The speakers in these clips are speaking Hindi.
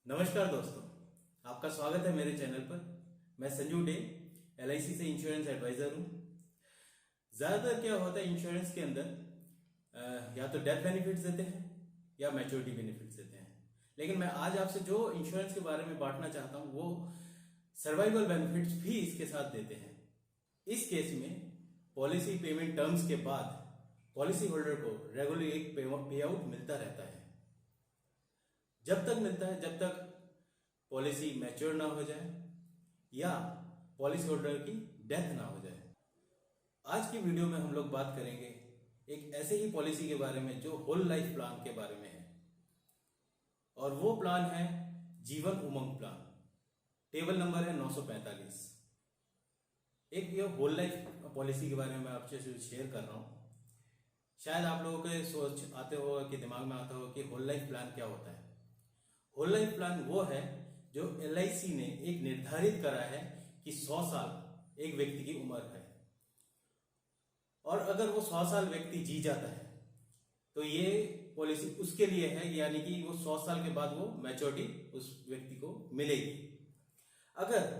नमस्कार दोस्तों, आपका स्वागत है मेरे चैनल पर। मैं संजू डे LIC से इंश्योरेंस एडवाइजर हूँ। ज़्यादातर क्या होता है इंश्योरेंस के अंदर या तो डेथ बेनिफिट्स देते हैं या मैच्योरिटी बेनिफिट्स देते हैं, लेकिन मैं आज आपसे जो इंश्योरेंस के बारे में बांटना चाहता हूँ वो सर्वाइवल बेनिफिट्स भी इसके साथ देते हैं। इस केस में पॉलिसी पेमेंट टर्म्स के बाद पॉलिसी होल्डर को रेगुलर एक पे आउट मिलता रहता है। जब तक मिलता है जब तक पॉलिसी मैच्योर ना हो जाए या पॉलिसी होल्डर की डेथ ना हो जाए। आज की वीडियो में हम लोग बात करेंगे एक ऐसे ही पॉलिसी के बारे में जो होल लाइफ प्लान के बारे में है, और वो प्लान है Jeevan Umang plan. Table number है 945। एक ये होल लाइफ पॉलिसी के बारे में मैं आपसे शेयर कर रहा हूं। शायद आप लोगों के सोच आते होगा कि दिमाग में आता होगा कि होल लाइफ प्लान क्या होता है। होल लाइफ प्लान वो है जो LIC ने एक निर्धारित करा है कि 100 साल एक व्यक्ति की उम्र है, और अगर वो 100 साल व्यक्ति जी जाता है तो ये पॉलिसी उसके लिए है, यानी कि वो 100 साल के बाद वो मैच्योरिटी उस व्यक्ति को मिलेगी। अगर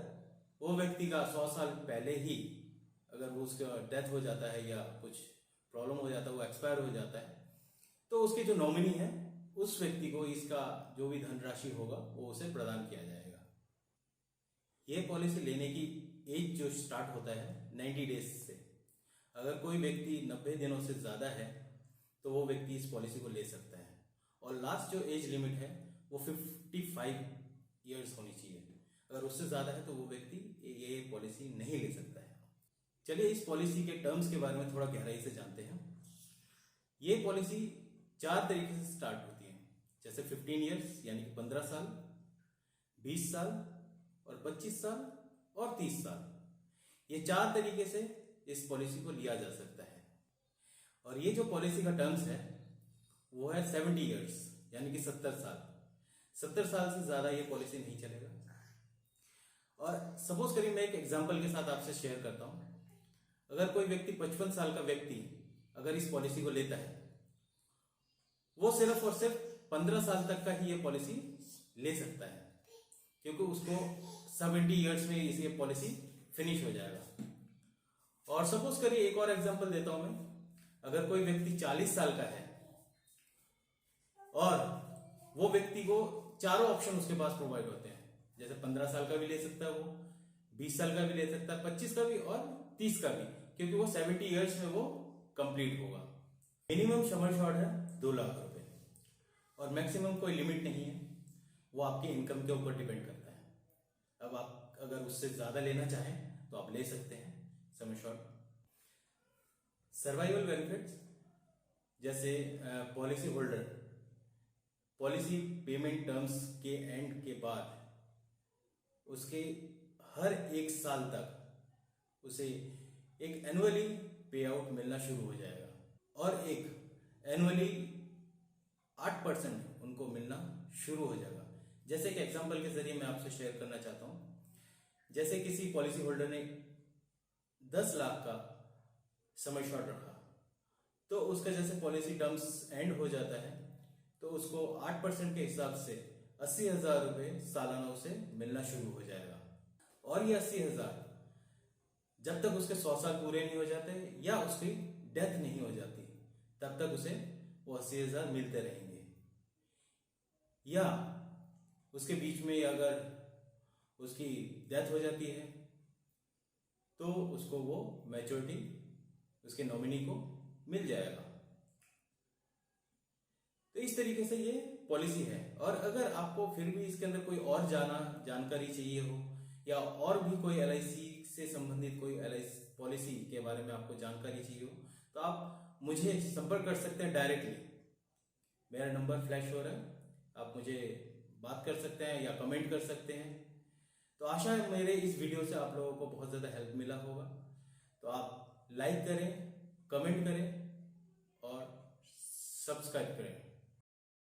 वो व्यक्ति का 100 साल पहले ही अगर वो उसका डेथ हो जाता है या कुछ प्रॉब्लम हो जाता है, वो एक्सपायर हो जाता है, तो उसके जो नॉमिनी है उस व्यक्ति को इसका जो भी धनराशि होगा वो उसे प्रदान किया जाएगा। ये पॉलिसी लेने की एज जो स्टार्ट होता है 90 डेज से। अगर कोई व्यक्ति 90 दिनों से ज़्यादा है तो वो व्यक्ति इस पॉलिसी को ले सकता है, और लास्ट जो एज लिमिट है वो 55 ईयर्स होनी चाहिए। अगर उससे ज़्यादा है तो वो व्यक्ति ये पॉलिसी नहीं ले सकता है। चलिए इस पॉलिसी के टर्म्स के बारे में थोड़ा गहराई से जानते हैं। ये पॉलिसी 4 तरीके से स्टार्ट होती है, जैसे 15 ईयर्स यानी कि 15 साल, 20 साल और 25 साल और 30 साल। ये 4 तरीके से इस पॉलिसी को लिया जा सकता है। और ये जो पॉलिसी का टर्म्स है वो है 70 ईयर्स यानी कि 70 साल। 70 साल से ज्यादा ये पॉलिसी नहीं चलेगा। और सपोज करिए मैं एक एग्जांपल के साथ आपसे शेयर करता हूं। अगर कोई व्यक्ति 55 साल का व्यक्ति अगर इस पॉलिसी को लेता है, वो सिर्फ और सिर्फ 15 साल तक का ही ये पॉलिसी ले सकता है, क्योंकि उसको 70 ईयर्स में ये पॉलिसी फिनिश हो जाएगा। और सपोज करिए एक और एग्जांपल देता हूं मैं। अगर कोई व्यक्ति 40 साल का है और वो व्यक्ति को चारों ऑप्शन उसके पास प्रोवाइड होते हैं, जैसे 15 साल का भी ले सकता है, वो 20 साल का भी ले सकता है, 25 का भी और 30 का भी, क्योंकि वो 70 ईयर्स में वो कंप्लीट होगा। मिनिमम सम एश्योर्ड है 2 लाख रुपए, और मैक्सिमम कोई लिमिट नहीं है, वो आपके इनकम के ऊपर डिपेंड करता है। अब आप अगर उससे ज्यादा लेना चाहें तो आप ले सकते हैं सम एश्योर्ड। सर्वाइवल बेनिफिट्स जैसे policy holder policy payment terms के एंड के बाद उसके हर 1 साल तक उसे एक एनुअली पे आउट मिलना शुरू हो जाएगा, और एक एनुअली 8% उनको मिलना शुरू हो जाएगा। जैसे कि एग्जांपल के जरिए मैं आपसे शेयर करना चाहता हूं। जैसे किसी पॉलिसी होल्डर ने 10 लाख का सम एश्योर्ड रखा, तो उसका जैसे पॉलिसी टर्म्स एंड हो जाता है तो उसको 8% के हिसाब से 80,000 रुपए सालाना उसे मिलना शुरू हो जाएगा। और ये 80,000 जब तक उसके 100 साल पूरे नहीं हो जाते या उसकी डेथ नहीं हो जाती तब तक उसे वो 80,000 मिलते रहेंगे। या उसके बीच में अगर उसकी डेथ हो जाती है तो उसको वो मैच्योरिटी उसके नॉमिनी को मिल जाएगा। तो इस तरीके से ये पॉलिसी है। और अगर आपको फिर भी इसके अंदर कोई और जानकारी चाहिए हो, या और भी कोई LIC से संबंधित कोई LIC पॉलिसी के बारे में आपको जानकारी चाहिए हो, तो आप मुझे संपर्क कर सकते हैं डायरेक्टली। मेरा नंबर फ्लैश हो रहा है, आप मुझे बात कर सकते हैं या कमेंट कर सकते हैं। तो आशा है मेरे इस वीडियो से आप लोगों को बहुत ज़्यादा हेल्प मिला होगा। तो आप लाइक करें, कमेंट करें और सब्सक्राइब करें।